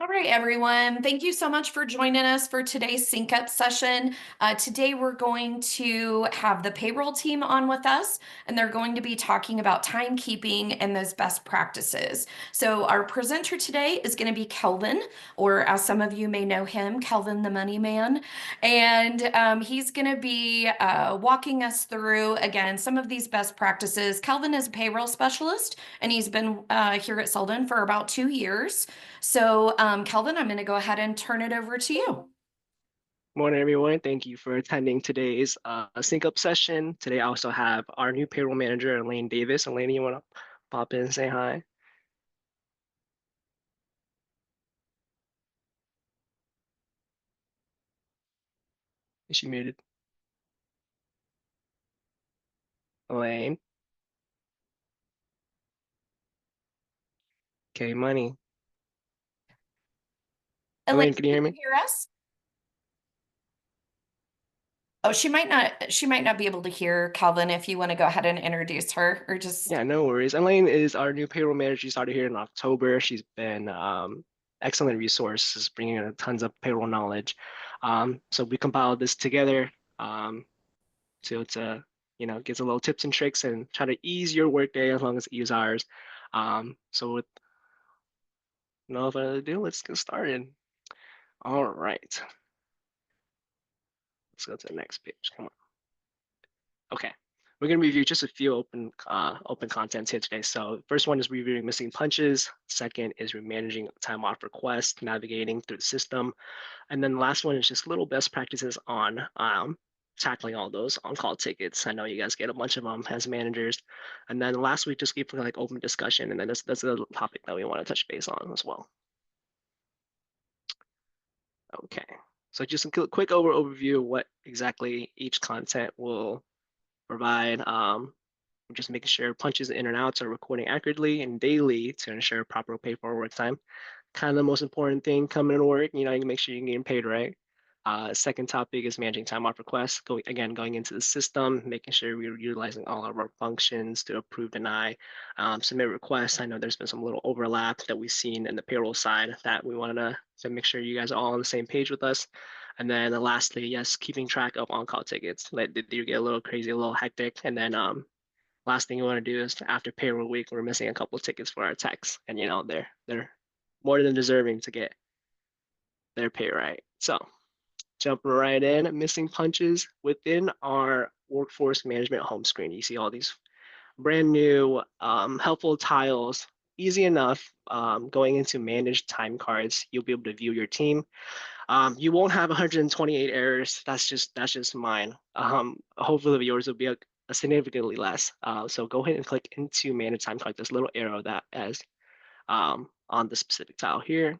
All right, everyone. Thank you so much for joining us for today's sync up session. Today, we're going to have the payroll team on with us, and they're going to be talking about timekeeping and those best practices. So, our presenter today is going to be Kelvin, or as some of you may know him, Kelvin the Money Man. And he's going to be walking us through, again, some of these best practices. Kelvin is a payroll specialist, and he's been here at Selden for about 2 years. So, Kelvin, I'm going to go ahead and turn it over to you. Morning, everyone. Thank you for attending today's sync up session. Today, I also have our new payroll manager, Elaine Davis. Elaine, you want to pop in and say hi? Is she muted? Elaine. Okay, money. Elaine, Elaine, can you can hear you me? hear us? Oh, she might not be able to hear Calvin if you want to go ahead and introduce her or just Yeah, no worries. Elaine is our new payroll manager. She started here in October. She's been excellent resources, bringing in tons of payroll knowledge. So we compiled this together to get a little tips and tricks and try to ease your workday as long as it ease ours. So with no further ado, let's get started. All right, let's go to the next page. Come on. Okay, we're gonna review just a few open contents here today. So first one is reviewing missing punches. Second is managing time off requests, navigating through the system, and then the last one is just little best practices on tackling all those on-call tickets. I know you guys get a bunch of them as managers, and then last week just keep like open discussion, and then that's the topic that we want to touch base on as well. Okay, so just a quick overview of what exactly each content will provide. Just making sure punches in and outs are recording accurately and daily to ensure proper pay for work time. Kind of the most important thing coming to work, you can make sure you're getting paid right. Second topic is managing time off requests. Going into the system, making sure we're utilizing all of our functions to approve, deny, submit requests. I know there's been some little overlap that we've seen in the payroll side that we wanted to make sure you guys are all on the same page with us. And then lastly, yes, keeping track of on-call tickets. Let you get a little crazy, a little hectic. And then last thing you want to do is after payroll week, we're missing a couple of tickets for our techs, and they're more than deserving to get their pay right. So jumping right in, missing punches within our workforce management home screen. You see all these brand new helpful tiles. Easy enough. Going into manage time cards, you'll be able to view your team. You won't have 128 errors. That's just mine. Hopefully yours will be a significantly less. So go ahead and click into manage time card. This little arrow that is on the specific tile here.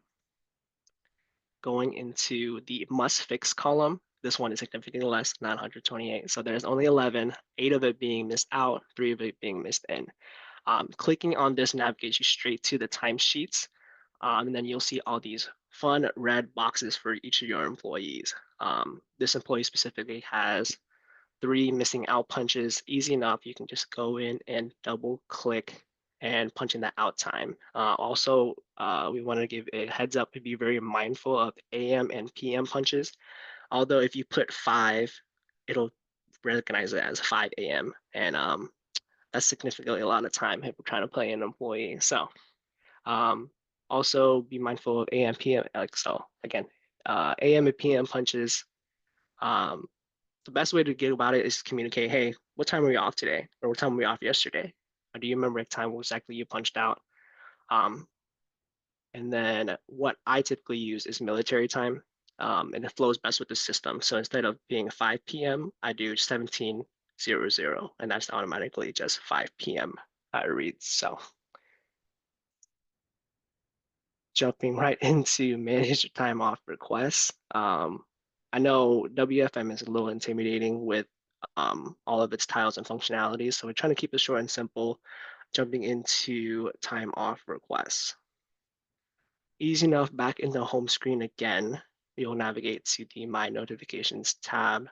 Going into the must fix column. This one is significantly less, 928. So there's only 11, 8 of it being missed out, 3 of it being missed in. Clicking on this navigates you straight to the timesheets, and then you'll see all these fun red boxes for each of your employees. This employee specifically has 3 missing out punches. Easy enough. You can just go in and double click and punch in the out time. Also, we want to give a heads up to be very mindful of AM and PM punches. Although if you put 5, it'll recognize it as 5 a.m. And that's significantly a lot of time if we're trying to play an employee. So um, also be mindful of AM, PM. Like so, again, AM and PM punches. Um, the best way to get about it is to communicate, hey, what time were we off today? Or what time were we off yesterday? Or do you remember the time exactly you punched out? Um, and then what I typically use is military time, and it flows best with the system. So instead of being 5 p.m., I do 17:00, and that's automatically just 5 p.m. Reads. So jumping right into manage your time off requests. I know WFM is a little intimidating with all of its tiles and functionalities, so we're trying to keep it short and simple. Jumping into time off requests. Easy enough, back in the home screen again, you'll navigate to the My Notifications tab,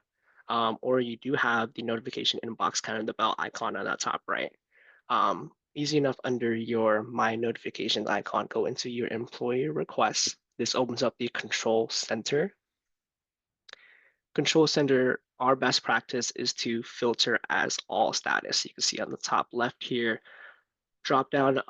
or you do have the notification inbox, kind of the bell icon on the top right. Easy enough under your My Notifications icon, go into your employee requests, This opens up the control center. Control center, our best practice is to filter as all status. You can see on the top left here, drop down,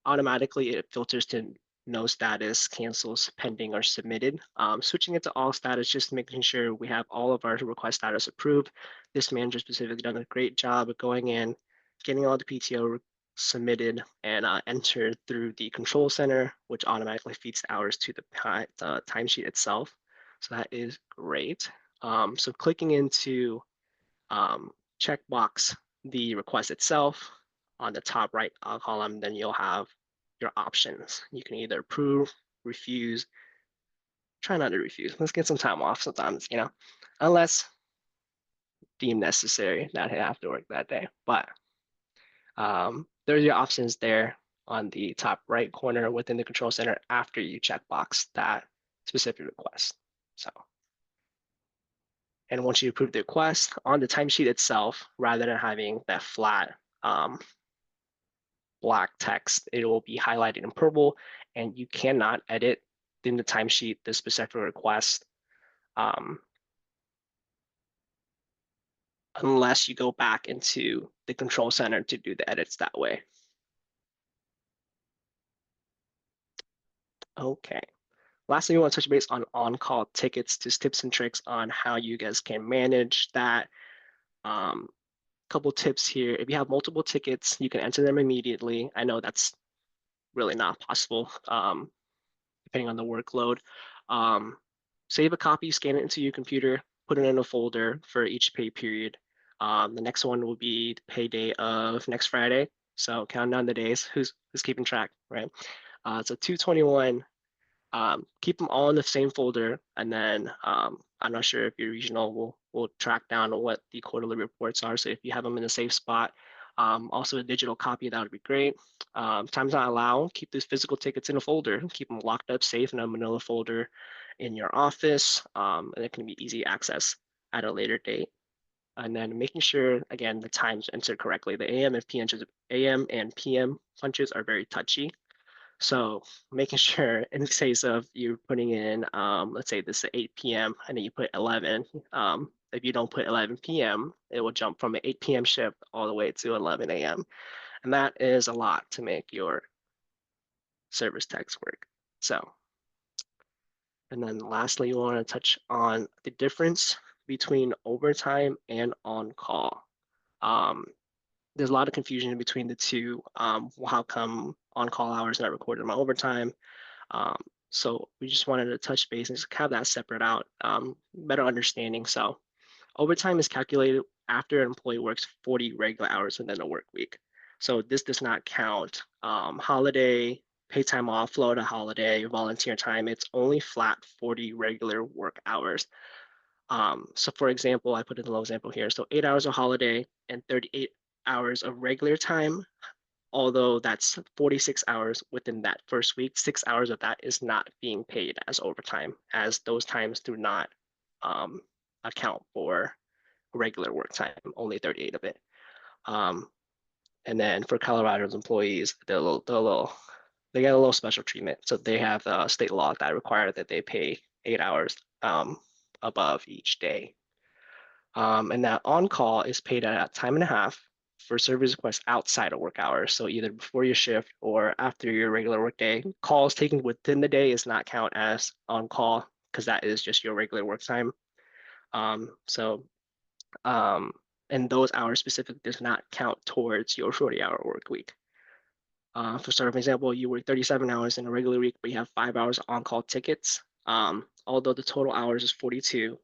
automatically it filters to no status, cancels, pending, or submitted. Switching it to all status, just making sure we have all of our request status approved. This manager specifically done a great job of going in, getting all the PTO submitted and entered through the control center, which automatically feeds the hours to the timesheet itself. So that is great. So clicking into checkbox the request itself on the top right column, then you'll have your options. You can either approve, refuse, try not to refuse. Let's get some time off sometimes, unless deemed necessary that I have to work that day. But there's your options there on the top right corner within the control center after you checkbox that specific request. So, and once you approve the request on the timesheet itself, rather than having that flat black text, it will be highlighted in purple, and you cannot edit in the timesheet the specific request um, unless you go back into the control center to do the edits that way. Okay. Lastly, we want to touch base on-call tickets, just tips and tricks on how you guys can manage that. Couple tips here. If you have multiple tickets, you can enter them immediately. I know that's really not possible. Depending on the workload. Um, Save a copy, scan it into your computer, put it in a folder for each pay period. The next one will be the pay day of next Friday. So count down the days. Who's keeping track, right? So 221, keep them all in the same folder, and then I'm not sure if your regional will track down what the quarterly reports are. So if you have them in a safe spot, also a digital copy, that would be great. Times not allow, keep these physical tickets in a folder, keep them locked up safe in a manila folder in your office, and it can be easy access at a later date. And then making sure, again, the times entered correctly. The AM and PM punches are very touchy. So making sure in case of you putting in, let's say this is 8 p.m. and then you put 11, if you don't put 11 p.m., it will jump from an 8 p.m. shift all the way to 11 a.m. And that is a lot to make your service text work. So, and then lastly, you want to touch on the difference between overtime and on-call. Um, there's a lot of confusion between the two. How come on-call hours not recorded in my overtime? Um, so we just wanted to touch base and just have that separate out, better understanding. So overtime is calculated after an employee works 40 regular hours within a work week. So this does not count holiday, pay time off, floater holiday, volunteer time. It's only flat 40 regular work hours. So for example, I put in a low example here. So 8 hours of holiday and 38 hours of regular time, although that's 46 hours within that first week, 6 hours of that is not being paid as overtime, as those times do not um, account for regular work time, only 38 of it. Um, and then for Colorado's employees, they get a little special treatment. So they have a state law that require that they pay 8 hours above each day. And that on-call is paid at time and a half for service requests outside of work hours. So either before your shift or after your regular work day. Calls taken within the day is not count as on-call because that is just your regular work time. So um, and those hours specifically does not count towards your 40-hour work week. For example, you work 37 hours in a regular week, but you have 5 hours on-call tickets. Although the total hours is 42,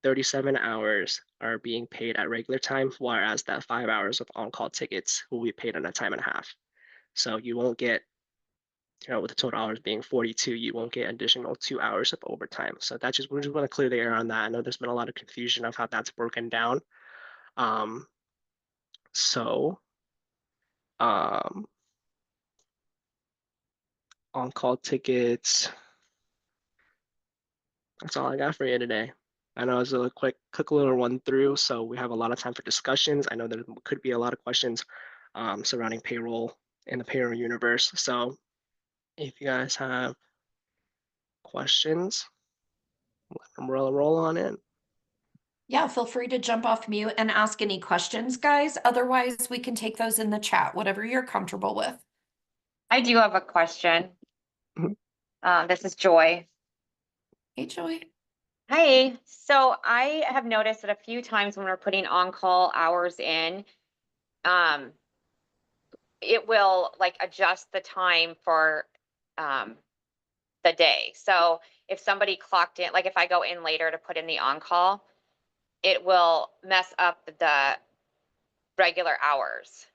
37 hours are being paid at regular time, whereas that 5 hours of on-call tickets will be paid on a time and a half. So you won't get, with the total hours being 42, you won't get additional 2 hours of overtime. So we just want to clear the air on that. I know there's been a lot of confusion of how that's broken down. Um, so um, on-call tickets, that's all I got for you today. I know it's a quick little run through, so we have a lot of time for discussions. I know there could be a lot of questions surrounding payroll in the payroll universe. So if you guys have questions, let them roll on in. Yeah, feel free to jump off mute and ask any questions, guys. Otherwise, we can take those in the chat, whatever you're comfortable with. I do have a question. Mhm. This is Joy. Hey, Joy. Hey, so I have noticed that a few times when we're putting on-call hours in, um, it will like adjust the time for the day. So if somebody clocked in, like if I go in later to put in the on-call, it will mess up the regular hours.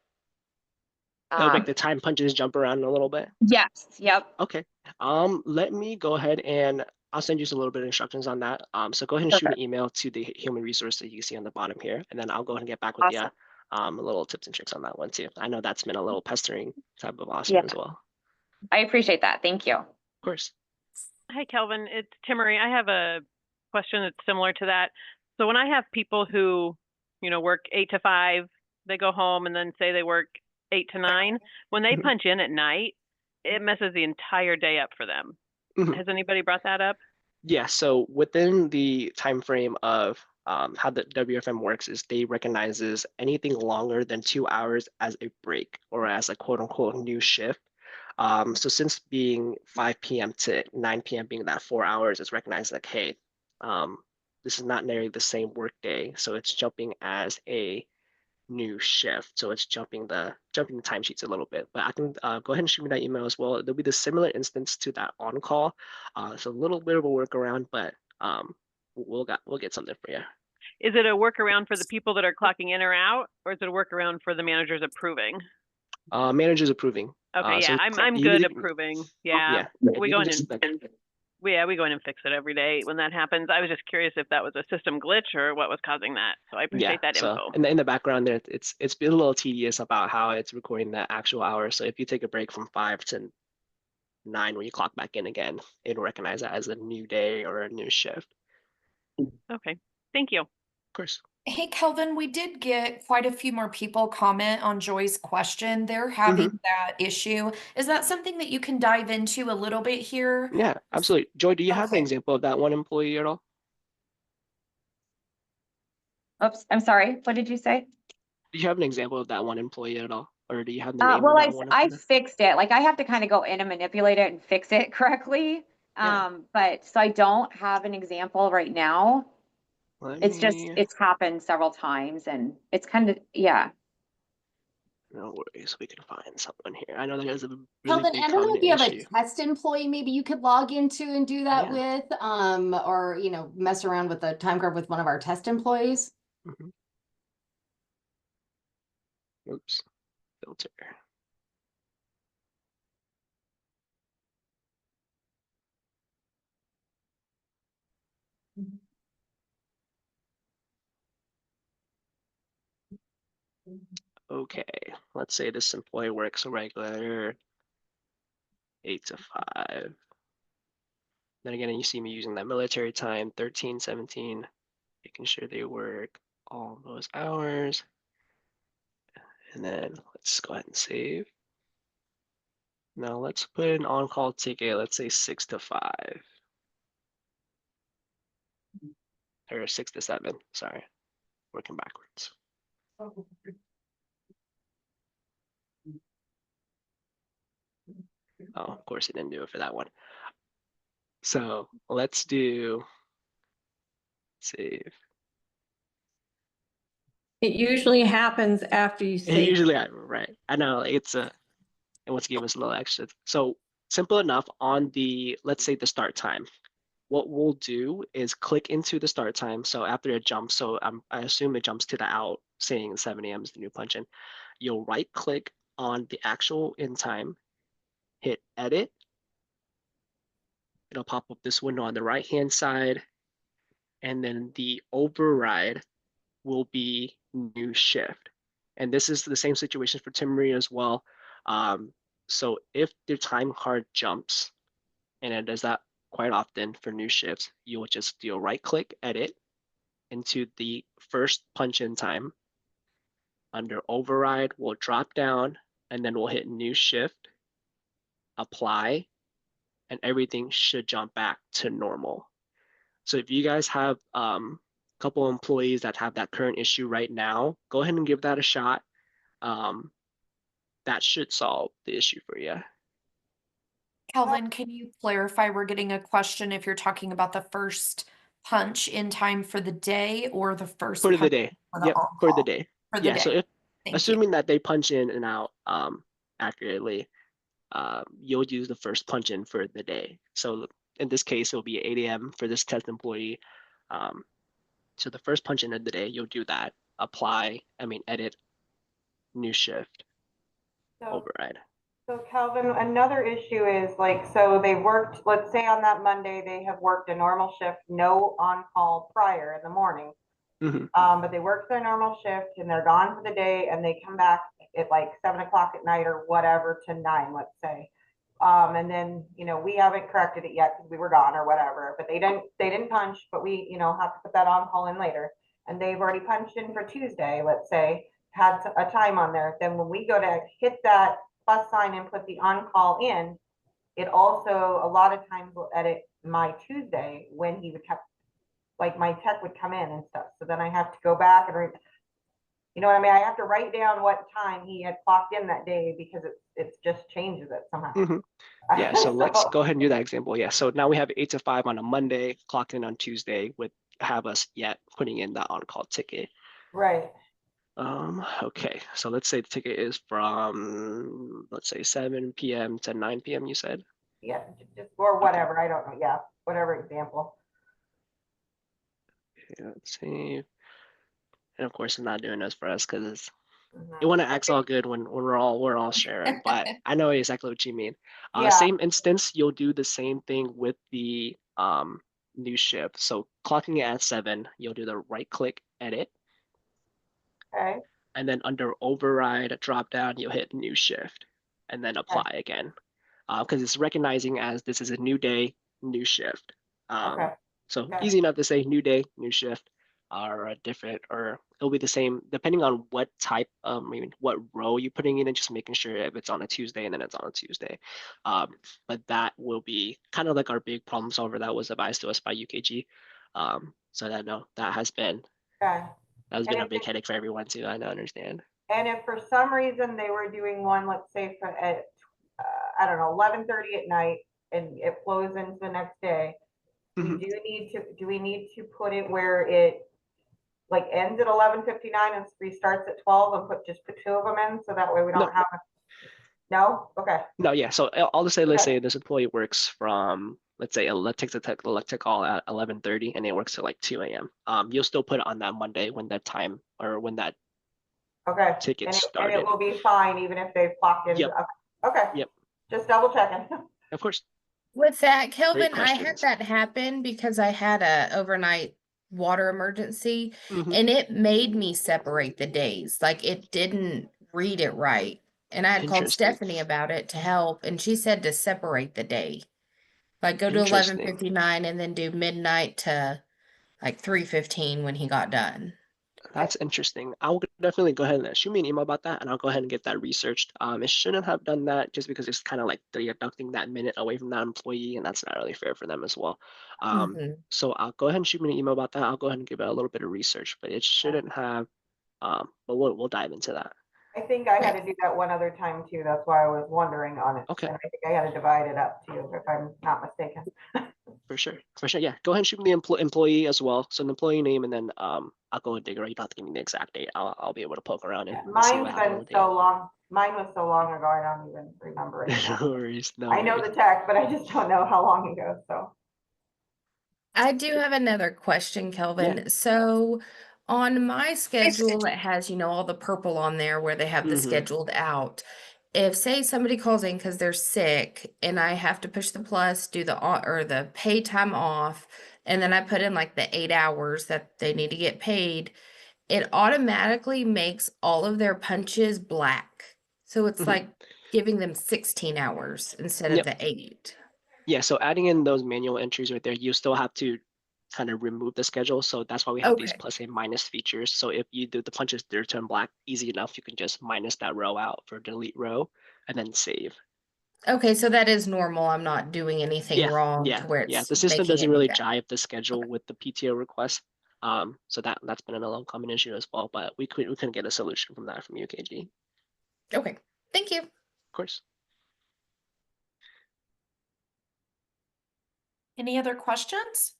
It'll make the time punches jump around a little bit. Yes, yep. Okay. Let me go ahead and I'll send you a little bit of instructions on that. So go ahead and shoot Perfect. an email to the human resource that you see on the bottom here, and then I'll go ahead and get back with you. Awesome. A little tips and tricks on that one too. I know that's been a little pestering type of awesome Yeah, as well. I appreciate that. Thank you. Of course. Hi, Kelvin. It's Timmery. I have a question that's similar to that. So when I have people who, work 8 to 5, they go home and then say they work 8 to 9, when they Mhm. punch in at night, it messes the entire day up for them. Mhm. Has anybody brought that up? Yeah, so within the time frame of how the WFM works is they recognizes anything longer than 2 hours as a break or as a quote unquote new shift. So since being 5 p.m. to 9 p.m. being that 4 hours, it's recognized like, hey, um, this is not nearly the same work day, so it's jumping as a new shift. So it's jumping the timesheets a little bit. But I can go ahead and shoot me that email as well. There'll be the similar instance to that on call. It's a little bit of a workaround, but we'll get something for you. Is it a workaround for the people that are clocking in or out, or is it a workaround for the managers approving? Managers approving. Okay, yeah, So I'm you good either, approving. Yeah, yeah, we you go can in just and like we go in and fix it every day when that happens. I was just curious if that was a system glitch or what was causing that. So I yeah. appreciate that So info. in the background there, it's been a little tedious about how it's recording the actual hours. So if you take a break from 5 to 9 when you clock back in again, it'll recognize that as a new day or a new shift. Okay, thank you. Of course. Hey, Kelvin, we did get quite a few more people comment on Joy's question. They're Mm-hmm. having that issue. Is that something that you can dive into a little bit here? Yeah, absolutely. Joy, do you have an Okay. example of that one employee at all? Oops, I'm sorry. What did you say? Do you have an example of that one employee at all? Or do you have the name of Well, that one I employee? fixed it. Like I have to kind of go in and manipulate it and fix it correctly. Yeah, But so I don't have an example right now. let It's just, me, it's happened several times and it's kind of, yeah. no worries, we can find someone here. I know that is a really Kelvin, big I don't know common if you have a issue. test employee maybe you could log into and do that Yeah. with, or mess around with the time card with one of our test employees. Mm-hmm. Oops, filter. Okay, let's say this employee works a regular 8 to 5. Then again, you see me using that military time, 13, 17, making sure they work all those hours. And then let's go ahead and save. Now let's put an on-call ticket, let's say 6 to 5. Or 6 to 7, sorry, working backwards. Oh, of course it didn't do it for that one. So let's do save. It usually happens after you say. Usually, right. I know it's a, it wants to give us a little extra. So simple enough on the, let's say the start time. What we'll do is click into the start time. So after it jumps, so I assume it jumps to the out saying 7 a.m. is the new punch in. You'll right click on the actual in time, hit edit. It'll pop up this window on the right hand side. And then the override will be new shift. And this is the same situation for Tim Marie as well. So if the time card jumps, and it does that quite often for new shifts, you will just do a right click edit into the first punch in time. Under override, we'll drop down and then we'll hit new shift, apply, and everything should jump back to normal. So if you guys have a couple employees that have that current issue right now, go ahead and give that a shot. That should solve the issue for you. Calvin, can you clarify? We're getting a question if you're talking about the first punch in time for the day or the first For the punch day. for the Yep, for the on-call? day. For the Yeah, so day. if Thank you. assuming that they punch in and out accurately, you'll use the first punch in for the day. So in this case, it'll be 8 a.m. for this test employee. So the first punch in of the day, you'll do that. Edit, new shift, override. So Calvin, another issue is like, so they worked, let's say on that Monday, they have worked a normal shift, no on-call prior in the morning. Mhm. But they worked their normal shift and they're gone for the day and they come back at like 7 o'clock at night or whatever to 9, let's say. And then, we haven't corrected it yet because we were gone or whatever, but they didn't punch, but we, have to put that on call in later. And they've already punched in for Tuesday, let's say, had a time on there. Then when we go to hit that plus sign and put the on call in, it also a lot of times will edit my Tuesday when he would like my tech would come in and stuff. So then I have to go back and you know what I mean? I have to write down what time he had clocked in that day because it just changes it somehow. Mhm. Yeah, so let's go ahead and do that example. Yeah, so now we have 8 to 5 on a Monday, clock in on Tuesday with have us yet putting in the on-call ticket. Right. Okay, so let's say the ticket is from, let's say 7 p.m. to 9 p.m. you said? Yeah, just or whatever. I don't know. Yeah, whatever example. Okay, let's see. And of course, it's not doing this for us because it's Mhm. you want to act all good when we're all sharing, but I know exactly what you mean. Yeah. Same instance, you'll do the same thing with the new shift. So clocking it at 7, you'll do the right click edit, Okay. and then under override drop down, you'll hit new shift and then apply again. Because it's recognizing as this is a new day, new shift. Okay. So Okay. easy enough to say new day, new shift are different, or it'll be the same depending on what type, what row you're putting in and just making sure if it's on a Tuesday and then it's on a Tuesday. But that will be kind of like our big problem solver that was advised to us by UKG. So that has been Okay. a big headache for everyone too. I understand. And if for some reason they were doing one, let's say for at I don't know 11:30 at night, and it flows into the next day, Mhm. do we need to put it where it like ends at 11:59 and restarts at 12 and put 2 of them in so that way we don't have no? Okay. No, yeah. So I'll just say, let's Okay. say this employee works from, let's say, takes a electric call at 11:30 and it works till like 2 a.m. You'll still put it on that Monday when that time or when that Okay. ticket And it started. will be fine even if they've clocked in. Yep. Okay. Yep. Just double checking. Of course. With that, Great Kelvin, I had questions. that happen because I had a overnight water emergency Mhm. and it made me separate the days. Like it didn't read it right. And I had called Interesting. Stephanie about it to help, and she said to separate the day. Like go to Interesting. 11:59 and then do midnight to like 3:15 when he got done. That's interesting. I'll definitely go ahead and shoot me an email about that, and I'll go ahead and get that researched. It shouldn't have done that just because it's kind of like deducting that minute away from that employee, and that's not really fair for them as well. Mhm. So I'll go ahead and shoot me an email about that. I'll go ahead and give it a little bit of research, but it shouldn't have. But we'll dive into that. I think I had to do that one other time too. That's why I was wondering on it. Okay. And I think I had to divide it up too, if I'm not mistaken. For sure. Yeah. Go ahead and shoot me the employee as well. So the employee name, and then I'll go and dig around. You don't have to give me the exact date. I'll be able to poke around and see what Mine's happened been with the so date. long. Mine was so long ago, I don't even remember it. No worries. No I know worries. the tech, but I just don't know how long ago. So I do have another question, Kelvin. Yeah. So on my schedule, it has, all the purple on there where they have the Mhm. scheduled out. If say somebody calls in because they're sick and I have to push the plus, do the pay time off, and then I put in like the 8 hours that they need to get paid, it automatically makes all of their punches black. So it's Mhm. like giving them 16 hours instead of Yep. the 8. Yeah, so adding in those manual entries right there, you still have to kind of remove the schedule. So that's why we have these Okay. plus and minus features. So if you do the punches they're turned black, easy enough, you can just minus that row out for delete row and then save. Okay, so that is normal. I'm not doing anything Yeah, wrong yeah, to where yeah. it's The system making doesn't it do really that. jive the schedule with the PTO request. So that's been a long common issue as well, but we couldn't get a solution from that from UKG. Okay, thank you. Of course. Any other questions?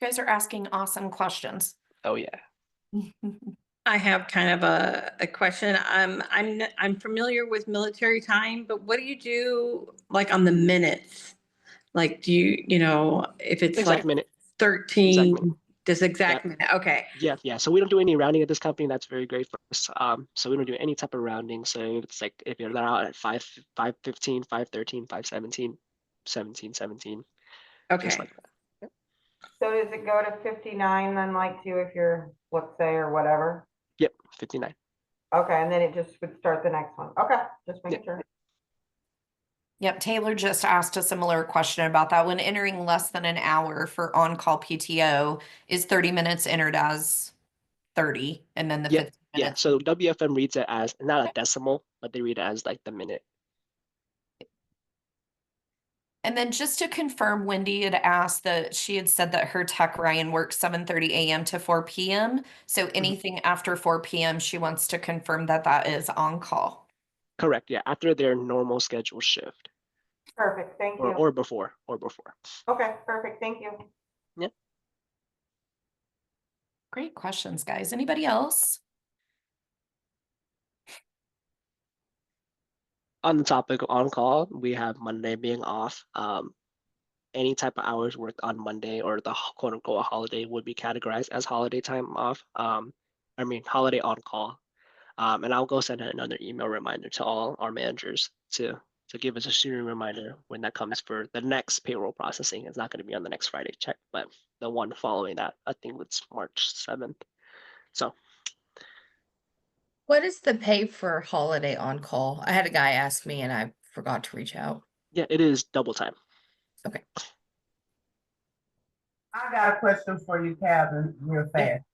You guys are asking awesome questions. Oh yeah. I have kind of a question. I'm familiar with military time, but what do you do like on the minutes? Like, do you know, if it's Exact like minute. Exact minute. 13, this exact Yep. minute? Okay. Yeah. So we don't do any rounding at this company. That's very great for us. So we don't do any type of rounding. So it's like if you're out at 5:15, 5:13, 5:17, 17:17, just Okay. like that. So does it go to 59 then like you if you're, let's say, or whatever? Yep, 59. Okay, and then it just would start the next one. Okay, just making Yep. sure. Yep, Taylor just asked a similar question about that. When entering less than an hour for on-call PTO, is 30 minutes entered as 30 and then the Yep. 15 Yeah. minutes? So WFM reads it as not a decimal, but they read it as like the minute. And then just to confirm, Wendy had asked that she had said that her tech Ryan works 7:30 a.m. to 4 p.m. So anything after 4 p.m., she wants to confirm that that is on call. Correct. Yeah. After their normal schedule shift. Perfect, thank you. Or before. Okay, perfect, thank you. Yeah. Great questions, guys. Anybody else? On the topic of on call, we have Monday being off. Any type of hours worked on Monday or the quote unquote holiday would be categorized as holiday time off. Holiday on call. And I'll go send another email reminder to all our managers to give us a shooting reminder when that comes for the next payroll processing. It's not going to be on the next Friday check, but the one following that, I think it's March 7th. So What is the pay for holiday on call? I had a guy ask me and I forgot to reach out. yeah, it is double time. Okay. I got a question for you, Kevin, real Yeah. fast.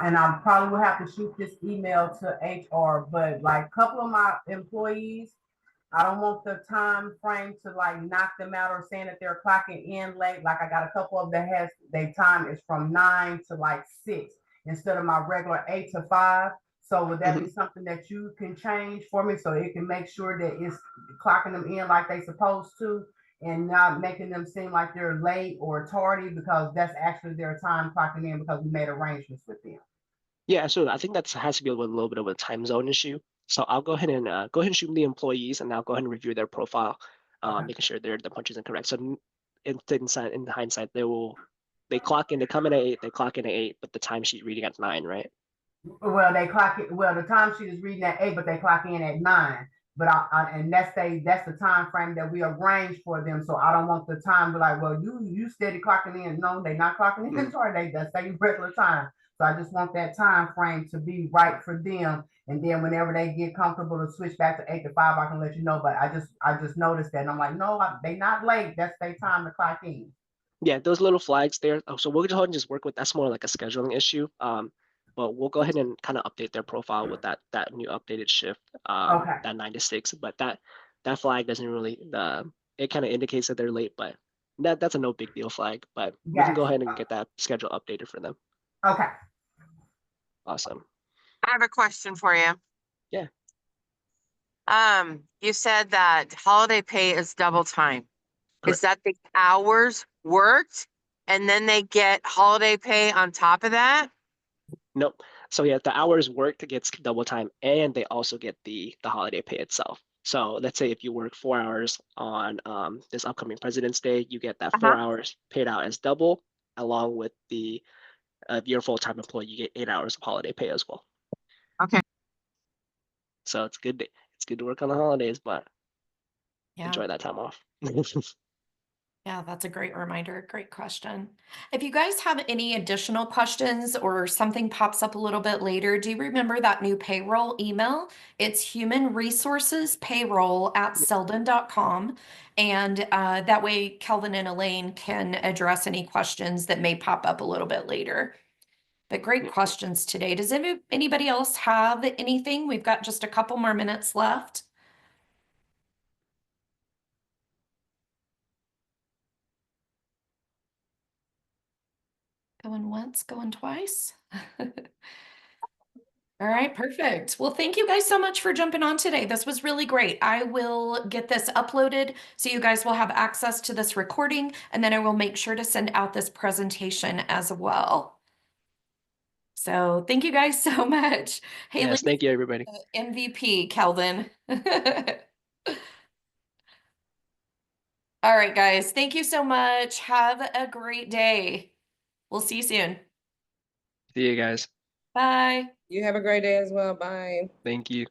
And I probably will have to shoot this email to HR, but like a couple of my employees, I don't want the time frame to like knock them out or saying that they're clocking in late. Like I got a couple of that has their time is from 9 to like 6 instead of my regular 8 to 5. So would that be something that you can change for me so it can make sure that it's clocking them in like they supposed to and not making them seem like they're late or tardy because that's actually their time clocking in because we made arrangements with them? Yeah, so I think that has to be a little bit of a time zone issue. So I'll go ahead and shoot the employees, and I'll go ahead and review their profile, Okay. making sure the punches incorrect. So in hindsight, they clock in, they come in at 8, they clock in at 8, but the timesheet reading at 9, right? Well, they clock it. Well, the time sheet is reading at 8, but they clock in at 9. But and that's the time frame that we arranged for them. So I don't want the time to be like, well, you steady clocking in. No, they not clocking in. Sorry, that's their regular time. So I just want that time frame to be right for them. And then whenever they get comfortable to switch back to 8 to 5, I can let you know. But I just noticed that, and I'm like, no, they not late. That's their time to clock in. Yeah, those little flags there. Oh, so we'll go ahead and just work with that's more like a scheduling issue. But we'll go ahead and kind of update their profile with that new updated shift, Okay. that 9 to 6. But that flag doesn't really it kind of indicates that they're late, but that's a no big deal flag. But we can go Gotcha. ahead and get that schedule updated for them. Okay. Awesome. I have a question for you. Yeah. You said that holiday pay is double time. Correct. Is that the hours worked and then they get holiday pay on top of that? Nope. So yeah, the hours worked gets double time, and they also get the holiday pay itself. So let's say if you work 4 hours on this upcoming President's Day, you get that 4 hours paid out as double, along with the if you're a full-time employee, you get 8 hours of holiday pay as well. Okay. So it's good. It's good to work on the holidays, but Yeah. enjoy that time off. Yeah, that's a great reminder. Great question. If you guys have any additional questions or something pops up a little bit later, do you remember that new payroll email? It's human resources payroll@selden.com. And that way, Kelvin and Elaine can address any questions that may pop up a little bit later. But great questions today. Does anybody else have anything? We've got just a couple more minutes left. Going once, going twice. All right, perfect. Well, thank you guys so much for jumping on today. This was really great. I will get this uploaded so you guys will have access to this recording, and then I will make sure to send out this presentation as well. So thank you guys so much. Haley, Yes, thank you, everybody. MVP, Kelvin. All right, guys. Thank you so much. Have a great day. We'll see you soon. See you guys. Bye. You have a great day as well. Bye. Thank you.